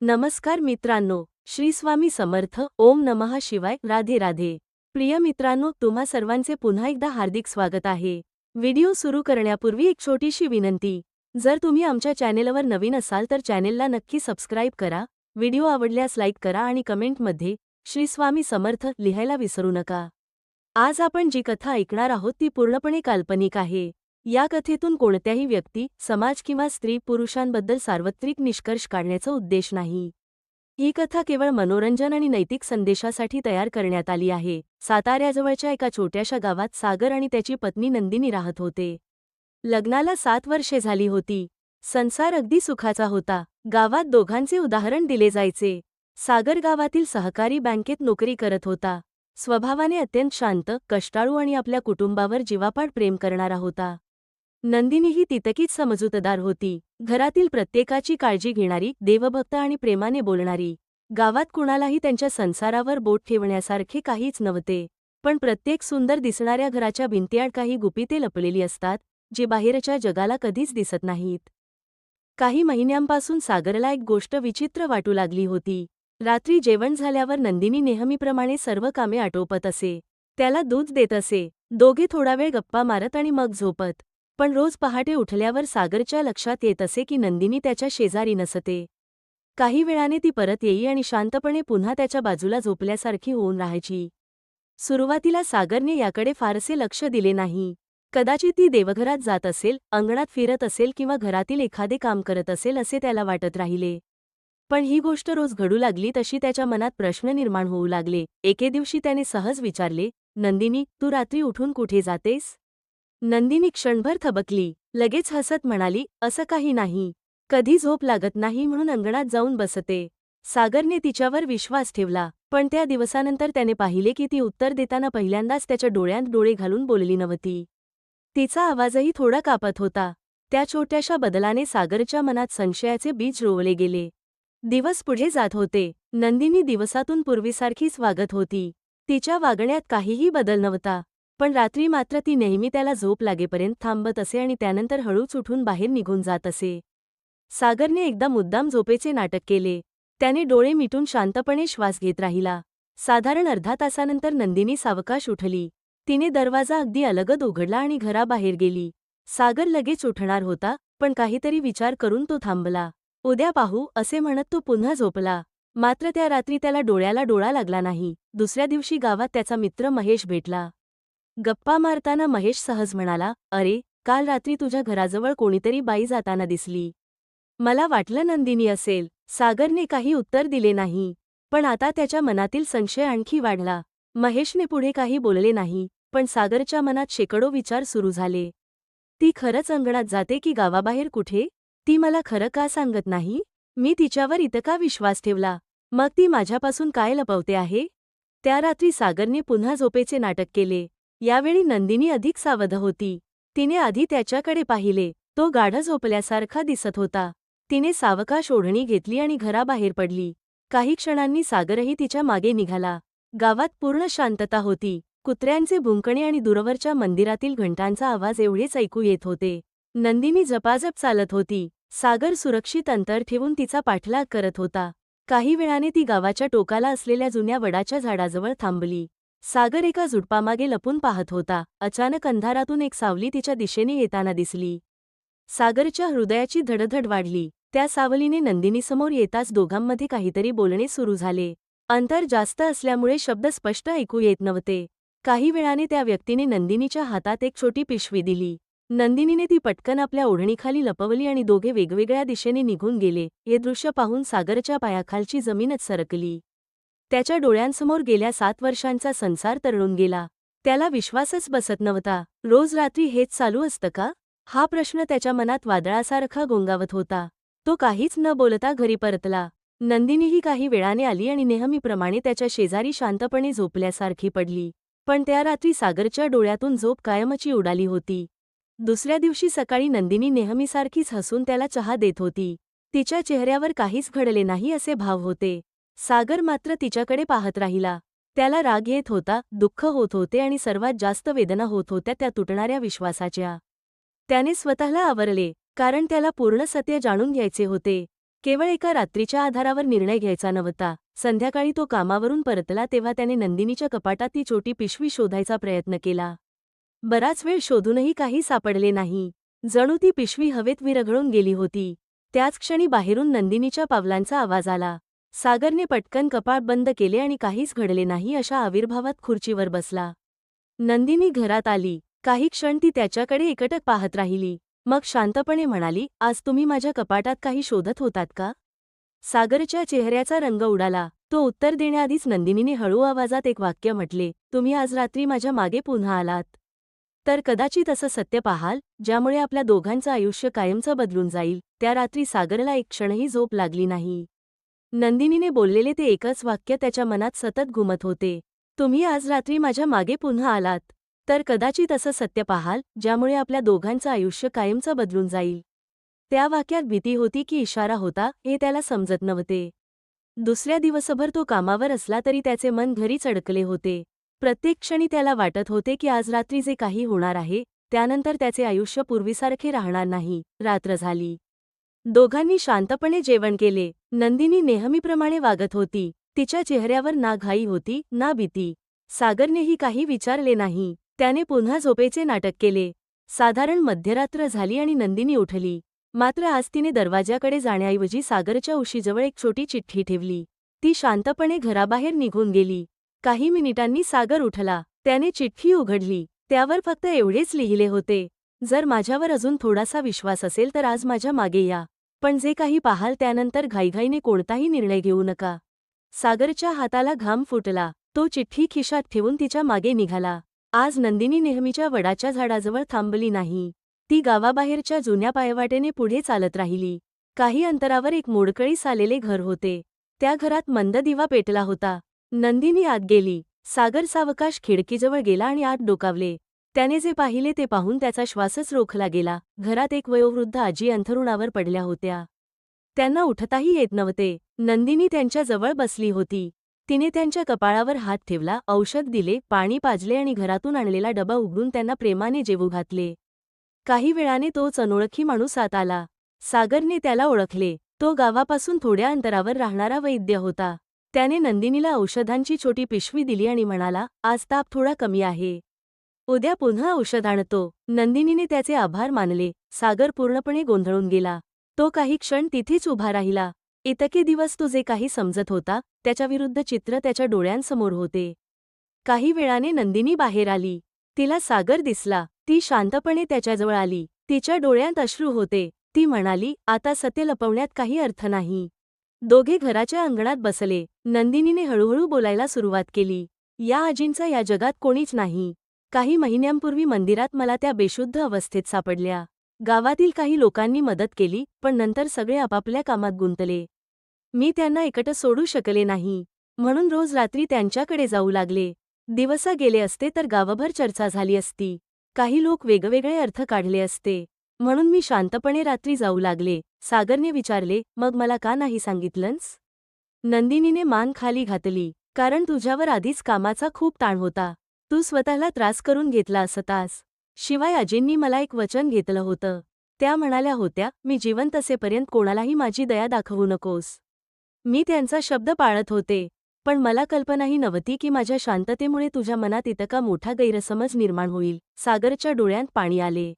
नमस्कार मित्रांनो, श्री स्वामी समर्थ. ओम नमः शिवाय. राधे राधे. प्रिय मित्रांनो, तुम्हा सर्वांचे पुन्हा एकदा हार्दिक स्वागत आहे. व्हिडिओ सुरू करण्यापूर्वी एक छोटीशी विनंती. जर तुम्ही आमच्या चॅनेलवर नवीन असाल तर चॅनेलला नक्की सबस्क्राईब करा. व्हिडिओ आवडल्यास लाईक करा आणि कमेंटमध्ये श्री स्वामी समर्थ लिहायला विसरू नका. आज आपण जी कथा ऐकणार आहोत ती पूर्णपणे काल्पनिक आहे. या कथेतून कोणत्याही व्यक्ती, समाज किंवा स्त्री पुरुषांबद्दल सार्वत्रिक निष्कर्ष काढण्याचा उद्देश नाही. ही कथा केवळ मनोरंजन आणि नैतिक संदेशासाठी तयार करण्यात आली आहे. साताऱ्याजवळच्या एका छोट्याशा गावात सागर आणि त्याची पत्नी नंदिनी राहत होते. लग्नाला 7 वर्षे झाली होती. संसार अगदी सुखाचा होता. गावात दोघांचे उदाहरण दिले जायचे. सागर गावातील सहकारी बँकेत नोकरी करत होता. स्वभावाने अत्यंत शांत, कष्टाळू आणि आपल्या कुटुंबावर जीवापाड प्रेम करणारा होता. नंदिनी ही तितकीच समजूतदार होती. घरातील प्रत्येकाची काळजी घेणारी, देवभक्त आणि प्रेमाने बोलणारी. गावात कुणालाही त्यांच्या संसारावर बोट ठेवण्यासारखे काहीच नव्हते. पण प्रत्येक सुंदर दिसणाऱ्या घराच्या भिंतीआड काही गुपिते लपलेली असतात, जी बाहेरच्या जगाला कधीच दिसत नाहीत. काही महिन्यांपासून सागरला एक गोष्ट विचित्र वाटू लागली होती. रात्री जेवण झाल्यावर नंदिनी नेहमीप्रमाणे सर्व कामे आटोपत असे. त्याला दूध देत असे. दोघे थोडा वेळ गप्पा मारत आणि मग झोपत. पण रोज पहाटे उठल्यावर सागरच्या लक्षात येत असे की नंदिनी त्याच्या शेजारी नसते. काही वेळाने ती परत येई आणि शांतपणे पुन्हा त्याच्या बाजूला झोपल्यासारखी होऊन राहायची. सुरुवातीला सागरने याकडे फारसे लक्ष दिले नाही. कदाचित ती देवघरात जात असेल, अंगणात फिरत असेल किंवा घरातील एखादे काम करत असेल असे त्याला वाटत राहिले. पण ही गोष्ट रोज घडू लागली तशी त्याच्या मनात प्रश्न निर्माण होऊ लागले. एके दिवशी त्याने सहज विचारले, "नंदिनी, तू रात्री उठून कुठे जातेस?" नंदिनी क्षणभर थबकली. लगेच हसत म्हणाली, "असं काही नाही. कधी झोप लागत नाही म्हणून अंगणात जाऊन बसते." सागरने तिच्यावर विश्वास ठेवला. पण त्या दिवसानंतर त्याने पाहिले की ती उत्तर देताना पहिल्यांदाच त्याच्या डोळ्यांत डोळे घालून बोलली नव्हती. तिचा आवाजही थोडा कापत होता. त्या छोट्याशा बदलाने सागरच्या मनात संशयाचे बीज रोवले गेले. दिवस पुढे जात होते. नंदिनी दिवसातून पूर्वीसारखीच वागत होती. तिच्या वागण्यात काहीही बदल नव्हता. पण रात्री मात्र ती नेहमी त्याला झोप लागेपर्यंत थांबत असे आणि त्यानंतर हळूच उठून बाहेर निघून जात असे. सागरने एकदा मुद्दाम झोपेचे नाटक केले. त्याने डोळे मिटून शांतपणे श्वास घेत राहिला. साधारण अर्धा तासानंतर नंदिनी सावकाश उठली. तिने दरवाजा अगदी अलगद उघडला आणि घराबाहेर गेली. सागर लगेच उठणार होता, पण काहीतरी विचार करून तो थांबला. "उद्या पाहू," असे म्हणत तो पुन्हा झोपला. मात्र त्या रात्री त्याला डोळ्याला डोळा लागला नाही. दुसऱ्या दिवशी गावात त्याचा मित्र महेश भेटला. गप्पा मारताना महेश सहज म्हणाला, "अरे, काल रात्री तुझ्या घराजवळ कोणीतरी बाई जाताना दिसली. मला वाटलं नंदिनी असेल." सागरने काही उत्तर दिले नाही. पण आता त्याच्या मनातील संशय आणखी वाढला. महेशने पुढे काही बोलले नाही, पण सागरच्या मनात शेकडो विचार सुरू झाले. "ती खरंच अंगणात जाते की गावाबाहेर कुठे? ती मला खरं का सांगत नाही? मी तिच्यावर इतका विश्वास ठेवला. मग ती माझ्यापासून काय लपवते आहे?" त्या रात्री सागरने पुन्हा झोपेचे नाटक केले. यावेळी नंदिनी अधिक सावध होती. तिने आधी त्याच्याकडे पाहिले. तो गाढ झोपल्यासारखा दिसत होता. तिने सावकाश ओढणी घेतली आणि घराबाहेर पडली. काही क्षणांनी सागरही तिच्या मागे निघाला. गावात पूर्ण शांतता होती. कुत्र्यांचे भुंकणे आणि दूरवरच्या मंदिरातील घंटांचा आवाज एवढेच ऐकू येत होते. नंदिनी झपाझप चालत होती. सागर सुरक्षित अंतर ठेवून तिचा पाठलाग करत होता. काही वेळाने ती गावाच्या टोकाला असलेल्या जुन्या वडाच्या झाडाजवळ थांबली. सागर एका झुडपामागे लपून पाहत होता. अचानक अंधारातून एक सावली तिच्या दिशेने येताना दिसली. सागरच्या हृदयाची धडधड वाढली. त्या सावलीने नंदिनीसमोर येताच दोघांमध्ये काहीतरी बोलणे सुरू झाले. अंतर जास्त असल्यामुळे शब्द स्पष्ट ऐकू येत नव्हते. काही वेळाने त्या व्यक्तीने नंदिनीच्या हातात एक छोटी पिशवी दिली. नंदिनीने ती पटकन आपल्या ओढणीखाली लपवली आणि दोघे वेगवेगळ्या दिशेने निघून गेले. हे दृश्य पाहून सागरच्या पायाखालची जमीनच सरकली. त्याच्या डोळ्यांसमोर गेल्या 7 वर्षांचा संसार तरळून गेला. त्याला विश्वासच बसत नव्हता. रोज रात्री हेच चालू असतं का? हा प्रश्न त्याच्या मनात वादळासारखा घोंगावत होता. तो काहीच न बोलता घरी परतला. नंदिनीही काही वेळाने आली आणि नेहमीप्रमाणे त्याच्या शेजारी शांतपणे झोपल्यासारखी पडली. पण त्या रात्री सागरच्या डोळ्यातून झोप कायमची उडाली होती. दुसऱ्या दिवशी सकाळी नंदिनी नेहमीसारखीच हसून त्याला चहा देत होती. तिच्या चेहऱ्यावर काहीच घडले नाही असे भाव होते. सागर मात्र तिच्याकडे पाहत राहिला. त्याला राग येत होता, दुःख होत होते आणि सर्वात जास्त वेदना होत होत्या त्या तुटणाऱ्या विश्वासाच्या. त्याने स्वतःला आवरले, कारण त्याला पूर्ण सत्य जाणून घ्यायचे होते. केवळ एका रात्रीच्या आधारावर निर्णय घ्यायचा नव्हता. संध्याकाळी तो कामावरून परतला तेव्हा त्याने नंदिनीच्या कपाटात ती छोटी पिशवी शोधायचा प्रयत्न केला. बराच वेळ शोधूनही काही सापडले नाही. जणू ती पिशवी हवेत विरघळून गेली होती. त्याच क्षणी बाहेरून नंदिनीच्या पावलांचा आवाज आला. सागरने पटकन कपाट बंद केले आणि काहीच घडले नाही अशा आविर्भावात खुर्चीवर बसला. नंदिनी घरात आली. काही क्षण ती त्याच्याकडे एकटक पाहत राहिली. मग शांतपणे म्हणाली, आज तुम्ही माझ्या कपाटात काही शोधत होतात का? सागरच्या चेहऱ्याचा रंग उडाला. तो उत्तर देण्याआधीच नंदिनीने हळू आवाजात एक वाक्य म्हटले, तुम्ही आज रात्री माझ्या मागे पुन्हा आलात तर कदाचित असं सत्य पाहाल ज्यामुळे आपल्या दोघांचं आयुष्य कायमचं बदलून जाईल. त्या रात्री सागरला एक क्षणही झोप लागली नाही. नंदिनीने बोललेले ते एकच वाक्य त्याच्या मनात सतत घुमत होते. तुम्ही आज रात्री माझ्या मागे पुन्हा आलात तर कदाचित असं सत्य पाहाल ज्यामुळे आपल्या दोघांचं आयुष्य कायमचं बदलून जाईल. त्या वाक्यात भीती होती की इशारा होता हे त्याला समजत नव्हते. दुसऱ्या दिवसभर तो कामावर असला तरी त्याचे मन घरीच अडकले होते. प्रत्येक क्षणी त्याला वाटत होते की आज रात्री जे काही होणार आहे त्यानंतर त्याचे आयुष्य पूर्वीसारखे राहणार नाही. रात्र झाली. दोघांनी शांतपणे जेवण केले. नंदिनी नेहमीप्रमाणे वागत होती. तिच्या चेहऱ्यावर ना घाई होती ना भीती. सागरनेही काही विचारले नाही. त्याने पुन्हा झोपेचे नाटक केले. साधारण मध्यरात्र झाली आणि नंदिनी उठली. मात्र आज तिने दरवाजाकडे जाण्याऐवजी सागरच्या उशीजवळ एक छोटी चिठ्ठी ठेवली. ती शांतपणे घराबाहेर निघून गेली. काही मिनिटांनी सागर उठला. त्याने चिठ्ठी उघडली. त्यावर फक्त एवढेच लिहिले होते, जर माझ्यावर अजून थोडासा विश्वास असेल तर आज माझ्या मागे या. पण जे काही पाहाल त्यानंतर घाईघाईने कोणताही निर्णय घेऊ नका. सागरच्या हाताला घाम फुटला. तो चिठ्ठी खिशात ठेवून तिच्या मागे निघाला. आज नंदिनी नेहमीच्या वडाच्या झाडाजवळ थांबली नाही. ती गावाबाहेरच्या जुन्या पायवाटेने पुढे चालत राहिली. काही अंतरावर एक मोडकळीस आलेले घर होते. त्या घरात मंद दिवा पेटला होता. नंदिनी आत गेली. सागर सावकाश खिडकीजवळ गेला आणि आत डोकावले. त्याने जे पाहिले ते पाहून त्याचा श्वासच रोखला गेला. घरात एक वयोवृद्ध आजी अंथरुणावर पडल्या होत्या. त्यांना उठताही येत नव्हते. नंदिनी त्यांच्या जवळ बसली होती. तिने त्यांच्या कपाळावर हात ठेवला, औषध दिले, पाणी पाजले आणि घरातून आणलेला डबा उघडून त्यांना प्रेमाने जेवू घातले. काही वेळाने तोच अनोळखी माणूस आत आला. सागरने त्याला ओळखले. तो गावापासून थोड्या अंतरावर राहणारा वैद्य होता. त्याने नंदिनीला औषधांची छोटी पिशवी दिली आणि म्हणाला, आज ताप थोडा कमी आहे. उद्या पुन्हा औषध आणतो. नंदिनीने त्याचे आभार मानले. सागर पूर्णपणे गोंधळून गेला. तो काही क्षण तिथेच उभा राहिला. इतके दिवस तो जे काही समजत होता त्याच्याविरुद्ध चित्र त्याच्या डोळ्यांसमोर होते. काही वेळाने नंदिनी बाहेर आली. तिला सागर दिसला. ती शांतपणे त्याच्याजवळ आली. तिच्या डोळ्यांत अश्रू होते. ती म्हणाली, आता सत्य लपवण्यात काही अर्थ नाही. दोघे घराच्या अंगणात बसले. नंदिनीने हळूहळू बोलायला सुरुवात केली. या आजींचा या जगात कोणीच नाही. काही महिन्यांपूर्वी मंदिरात मला त्या बेशुद्ध अवस्थेत सापडल्या. गावातील काही लोकांनी मदत केली पण नंतर सगळे आपापल्या कामात गुंतले. मी त्यांना एकटं सोडू शकले नाही. म्हणून रोज रात्री त्यांच्याकडे जाऊ लागले. दिवस गेले असते तर गावभर चर्चा झाली असती. काही लोक वेगवेगळे अर्थ काढले असते. म्हणून मी शांतपणे रात्री जाऊ लागले. सागरने विचारले, मग मला का नाही सांगितलंस? नंदिनीने मान खाली घातली. कारण तुझ्यावर आधीच कामाचा खूप ताण होता. तू स्वतःला त्रास करून घेतला असतास. शिवाय आजींनी मला एक वचन घेतलं होतं. त्या म्हणाल्या होत्या, मी जिवंत असेपर्यंत कोणालाही माझी दया दाखवू नकोस. मी त्यांचा शब्द पाळत होते. पण मला कल्पनाही नव्हती की माझ्या शांततेमुळे तुझ्या मनात इतका मोठा गैरसमज निर्माण होईल. सागरच्या डोळ्यांत पाणी आले.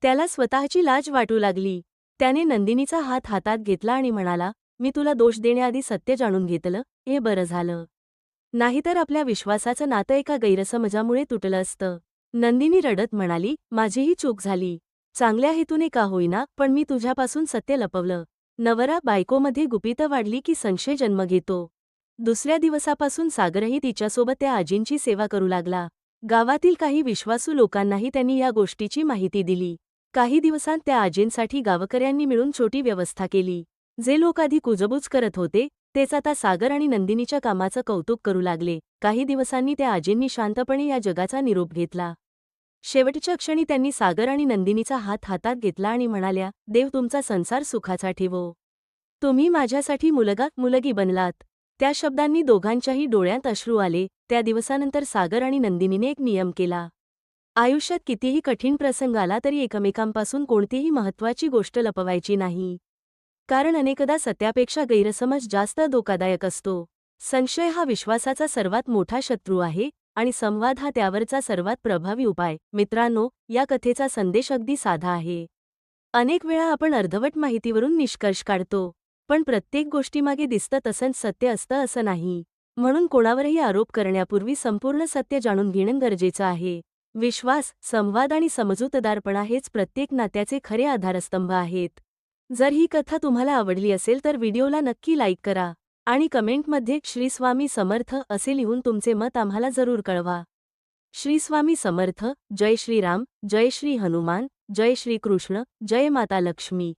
त्याला स्वतःची लाज वाटू लागली. त्याने नंदिनीचा हात हातात घेतला आणि म्हणाला, मी तुला दोष देण्याआधी सत्य जाणून घेतलं, हे बरं झालं. नाहीतर आपल्या विश्वासाचं नातं एका गैरसमजामुळे तुटलं असतं. नंदिनी रडत म्हणाली, माझीही चूक झाली. चांगल्या हेतूने का होईना पण मी तुझ्यापासून सत्य लपवलं. नवरा बायकोमध्ये गुपितं वाढली की संशय जन्म घेतो. दुसऱ्या दिवसापासून सागरही तिच्यासोबत त्या आजींची सेवा करू लागला. गावातील काही विश्वासू लोकांनाही त्यांनी या गोष्टीची माहिती दिली. काही दिवसांत त्या आजींसाठी गावकऱ्यांनी मिळून छोटी व्यवस्था केली. जे लोक आधी कुजबूज करत होते तेच आता सागर आणि नंदिनीच्या कामाचं कौतुक करू लागले. काही दिवसांनी त्या आजींनी शांतपणे या जगाचा निरोप घेतला. शेवटच्या क्षणी त्यांनी सागर आणि नंदिनीचा हात हातात घेतला आणि म्हणाल्या, देव तुमचा संसार सुखाचा ठेवो. तुम्ही माझ्यासाठी मुलगा मुलगी बनलात. त्या शब्दांनी दोघांच्याही डोळ्यांत अश्रू आले. त्या दिवसानंतर सागर आणि नंदिनीने एक नियम केला. आयुष्यात कितीही कठीण प्रसंग आला तरी एकमेकांपासून कोणतीही महत्त्वाची गोष्ट लपवायची नाही. कारण अनेकदा सत्यापेक्षा गैरसमज जास्त धोकादायक असतो. संशय हा विश्वासाचा सर्वात मोठा शत्रू आहे आणि संवाद हा त्यावरचा सर्वात प्रभावी उपाय. मित्रांनो, या कथेचा संदेश अगदी साधा आहे. अनेक वेळा आपण अर्धवट माहितीवरून निष्कर्ष काढतो, पण प्रत्येक गोष्टीमागे दिसतं तसंच सत्य असतं असं नाही. म्हणून कोणावरही आरोप करण्यापूर्वी संपूर्ण सत्य जाणून घेणं गरजेचं आहे. विश्वास, संवाद आणि समजूतदारपणा हेच प्रत्येक नात्याचे खरे आधारस्तंभ आहेत. जर ही कथा तुम्हाला आवडली असेल तर व्हिडिओला नक्की लाईक करा आणि कमेंटमध्ये श्री स्वामी समर्थ असे लिहून तुमचे मत आम्हाला जरूर कळवा. श्री स्वामी समर्थ. जय श्रीराम, जय श्री हनुमान, जय श्री कृष्ण, जय माता लक्ष्मी.